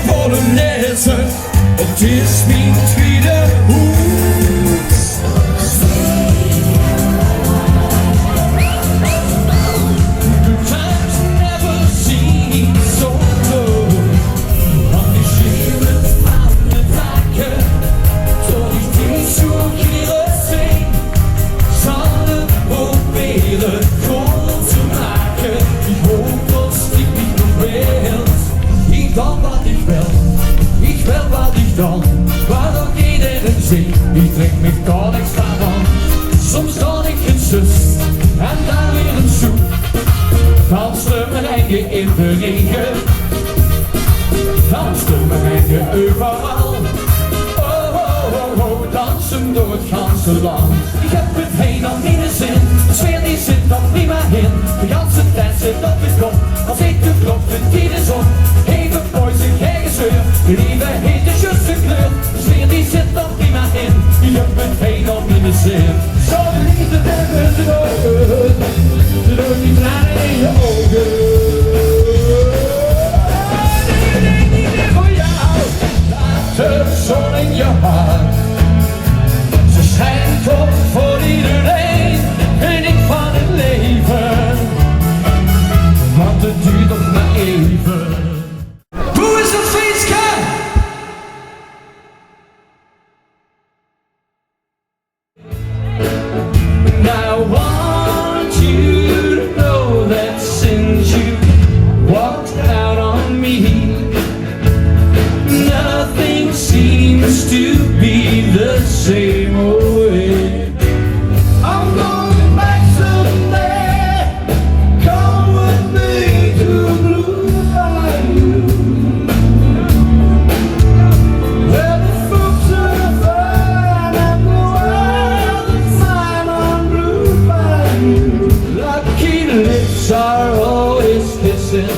Polonaise, het is mijn tweede hoes. Good times never seem so good. Want die scheren aan de daken, tot die niet zo keren zijn. Zal proberen goed te maken. Ik hoop dat ik niet nog wilt. Ik dan wat ik wil. Ik wil wat ik dan. Waar ook iedereen zit. Ik trek me gar niks van. Soms dan ik een zus. En daar weer een soep. Danste mijn eigen in de regen. Danste mijn eigen overal. Oh, oh, oh, oh. Dansen door het ganse land. Ik heb het heen al niet de zin. De sfeer die zit nog prima in. De ganse tijd zit op de kop. Als ik de klop vind die de zon. Even poison, geen gezeur. De lieve heet de juiste kleur. De sfeer die zit nog prima in. Ik heb het heen al niet de zin. Zo de liefde hebben ze ogen. Ze doen die tranen in je ogen. Die voor jou. Laat de zon in je hart. Ze schijnt op voor iedereen, geniet van het leven, want het duurt nog maar even. Hoe is dat feestje? And I want you to know that since you walked out on me, nothing seems to be the same way. I'm going back someday. Come with me to Blue Bayou, where the folks are fine and the world is fine on Blue Bayou. Lucky lips are always kissing.